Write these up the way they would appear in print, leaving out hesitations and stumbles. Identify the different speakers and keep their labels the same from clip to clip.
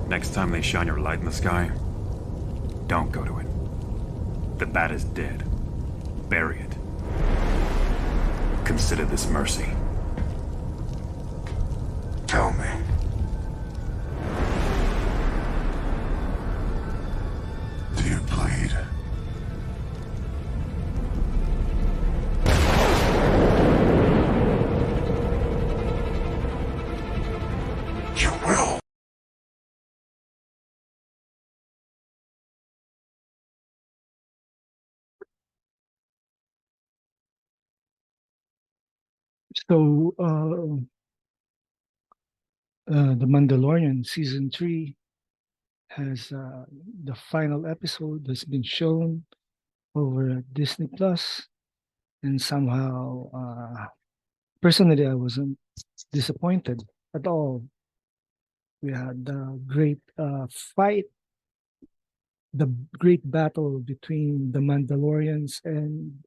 Speaker 1: Next time they shine your light in the sky, don't go to it. The bat is dead. Bury it. Consider this mercy.
Speaker 2: Tell me. Do you bleed? You will.
Speaker 3: So, The Mandalorian season 3 has the final episode has been shown over at Disney Plus, and somehow personally, I wasn't disappointed at all. We had the great fight, the great battle between the Mandalorians and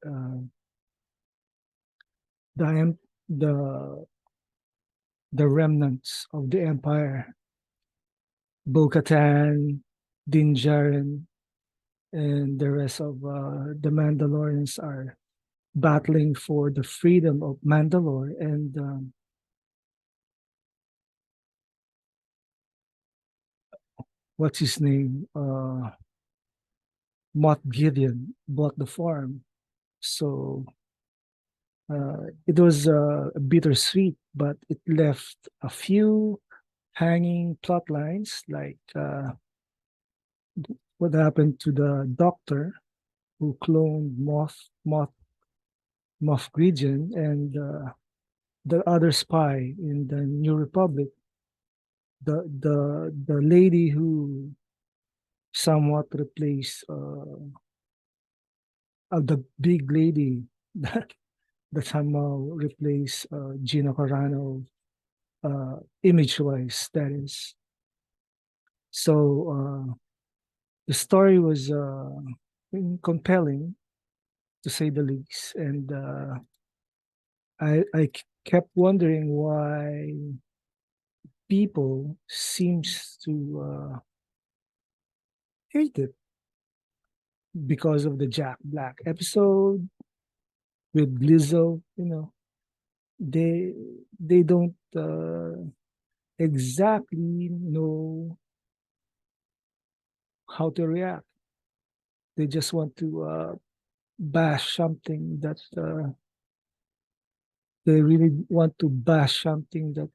Speaker 3: the the remnants of the Empire, Bo-Katan, Din Djarin, and the rest of the Mandalorians are battling for the freedom of Mandalore. And what's his name? Moth Gideon bought the farm. So it was bittersweet, but it left a few hanging plot lines, like what happened to the doctor who cloned Moff Gideon, and the other spy in the New Republic, the lady who somewhat replaced the big lady that somehow replaced Gina Carano, image wise, that is. So the story was compelling, to say the least, and I kept wondering why people seems to hate it, because of the Jack Black episode with Lizzo. They don't exactly know how to react. They just want to bash something that they really want to bash something that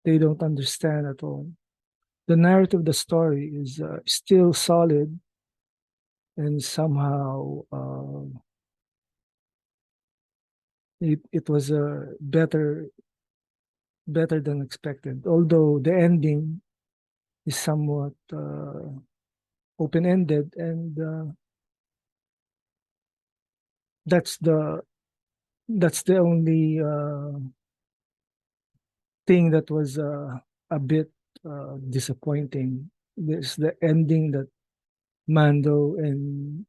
Speaker 3: they don't understand at all. The narrative of the story is still solid, and somehow it was better than expected. Although the ending is somewhat open ended, and that's the only thing that was a bit disappointing. This the ending that Mando and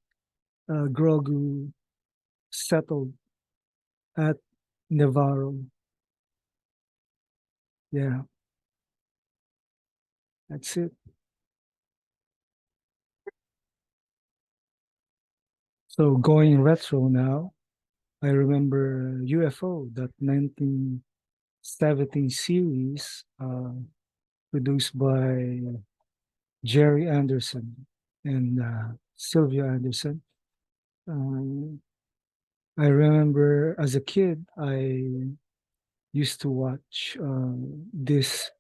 Speaker 3: Grogu settled at Nevarro. Yeah, that's it. So going retro now, I remember UFO, that 1970 series produced by Jerry Anderson and Sylvia Anderson. Um, I remember as a kid, I used to watch this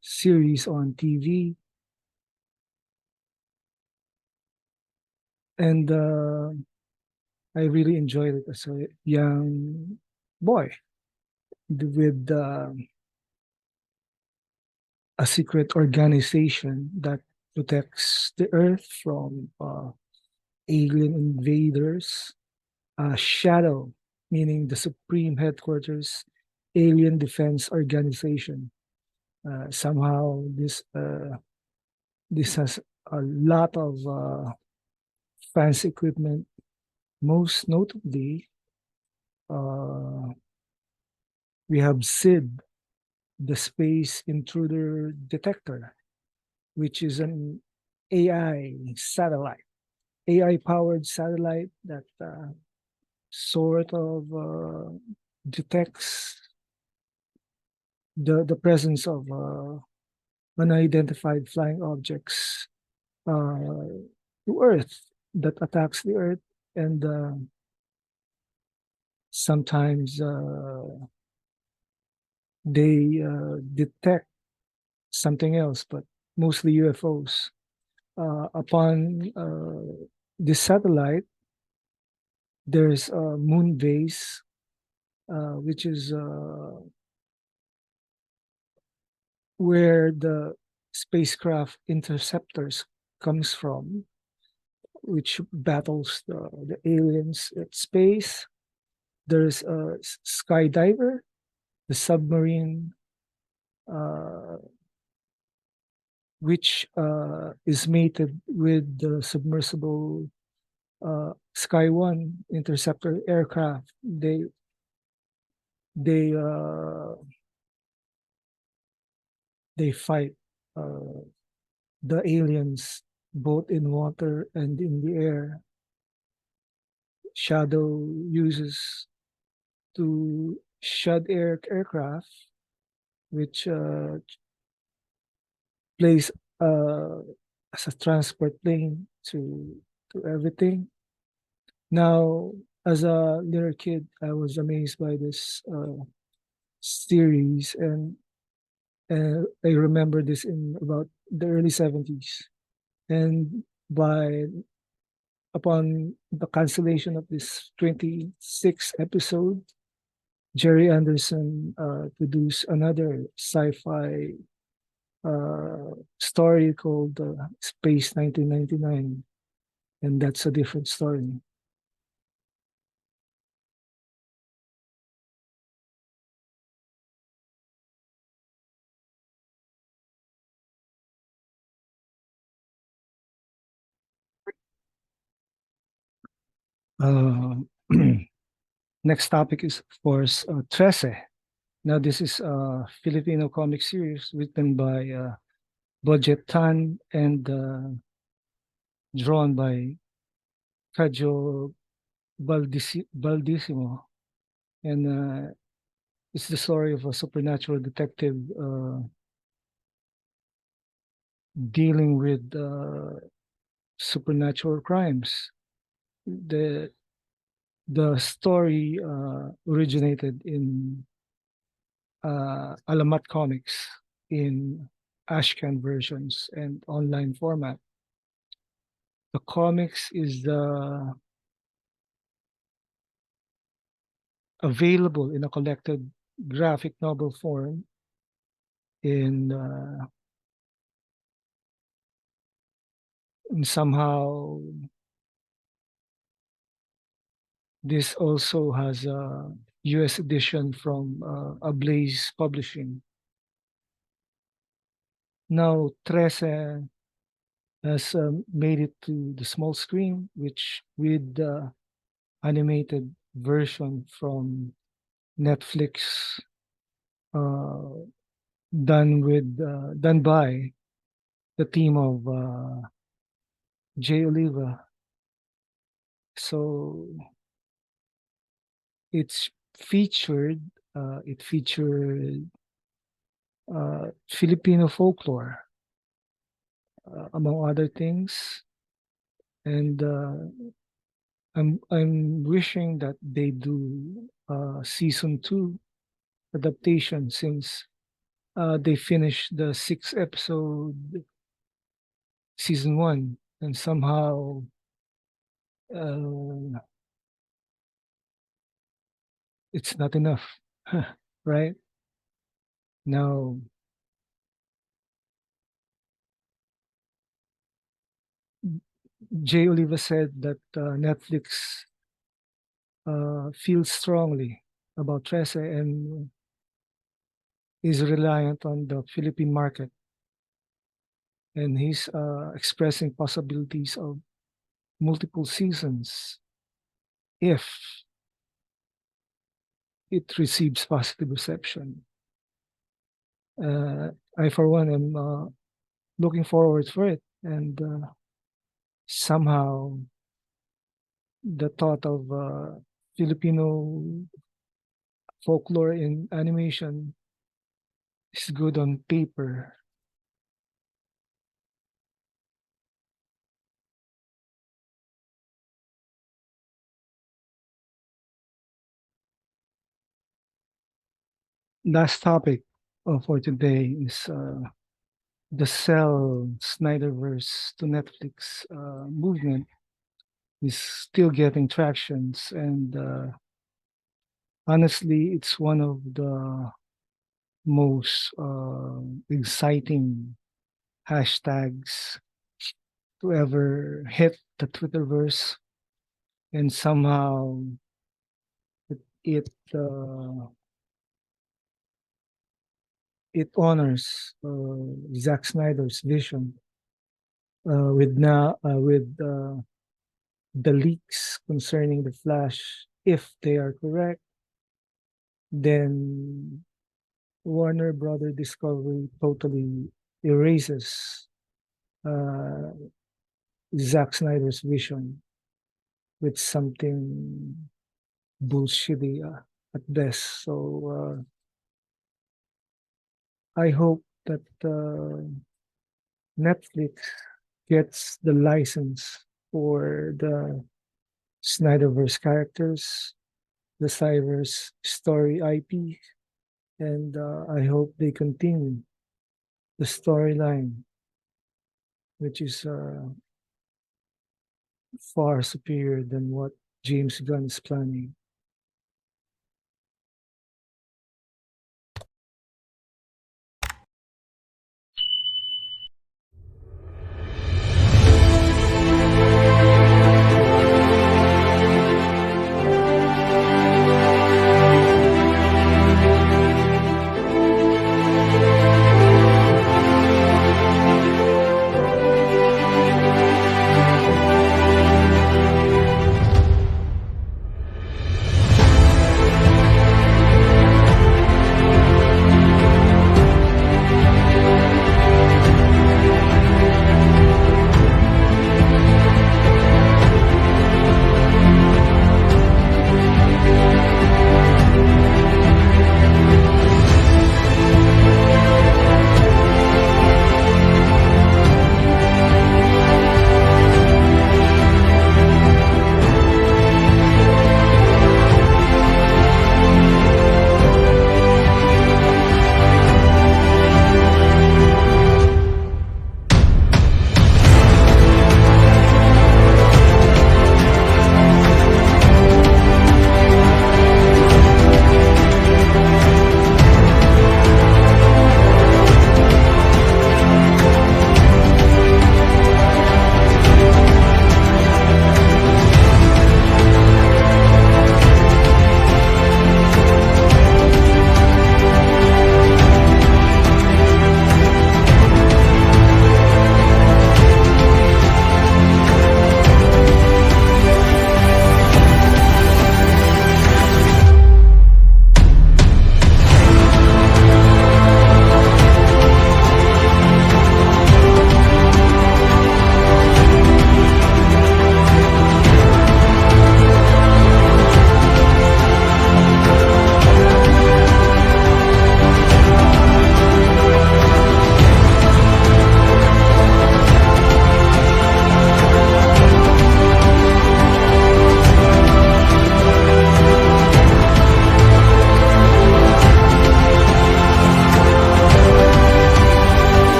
Speaker 3: series on TV, and I really enjoyed it as a young boy, with a secret organization that protects the Earth from alien invaders. Shadow, meaning the Supreme Headquarters Alien Defense Organization. Somehow, this has a lot of fancy equipment. Most notably, uh, we have SID, the Space Intruder Detector, which is an AI satellite, AI powered satellite that sort of detects the presence of unidentified flying objects to Earth, that attacks the Earth, and sometimes they detect something else, but mostly UFOs. Upon this satellite, there's a moon base, which is where the spacecraft interceptors comes from, which battles the aliens at space. there's a skydiver, the submarine, uh, which is mated with the submersible Sky One interceptor aircraft. They uh, they fight uh, the aliens both in water and in the air. Shadow uses to shed aircraft, which plays as a transport plane to everything. Now, as a little kid, I was amazed by this series, and I remember this in about the early 70s. And by upon the cancellation of this 26 episode, Jerry Anderson produced another sci-fi story called Space 1999, and that's a different story. Uh, Next topic is, of course, Trese. Now, this is a Filipino comic series written by Budget Tan and drawn by Cajo Baldissimo. And it's the story of a supernatural detective dealing with supernatural crimes. The the story originated in Alamat Comics in Ashcan versions and online format. The comics is available in a collected graphic novel form in, and somehow this also has a US edition from Ablaze Publishing. Now, Trese has made it to the small screen, which with the animated version from Netflix, uh, done by the team of Jay Oliva. So it's featured. It featured Filipino folklore, among other things, and I'm wishing that they do season 2 adaptation, since they finished the 6 episode season 1, and somehow uh, it's not enough, right? Now, Jay Oliva said that Netflix feels strongly about Trese and is reliant on the Philippine market, and he's expressing possibilities of multiple seasons if it receives positive reception. I, for one, am looking forward for it, and somehow the thought of Filipino folklore in animation is good on paper. Last topic for today is the Cell Snyderverse to Netflix movement is still getting tractions, and honestly, it's one of the most exciting hashtags to ever hit the Twitterverse, and somehow it it honors Zack Snyder's vision with the leaks concerning the Flash. If they are correct, then Warner Brother Discovery totally erases uh, Zack Snyder's vision with something bullshitty at best. So I hope that Netflix gets the license for the Snyderverse characters, the Cyber's story IP, and I hope they continue the storyline, which is far superior than what James Gunn is planning.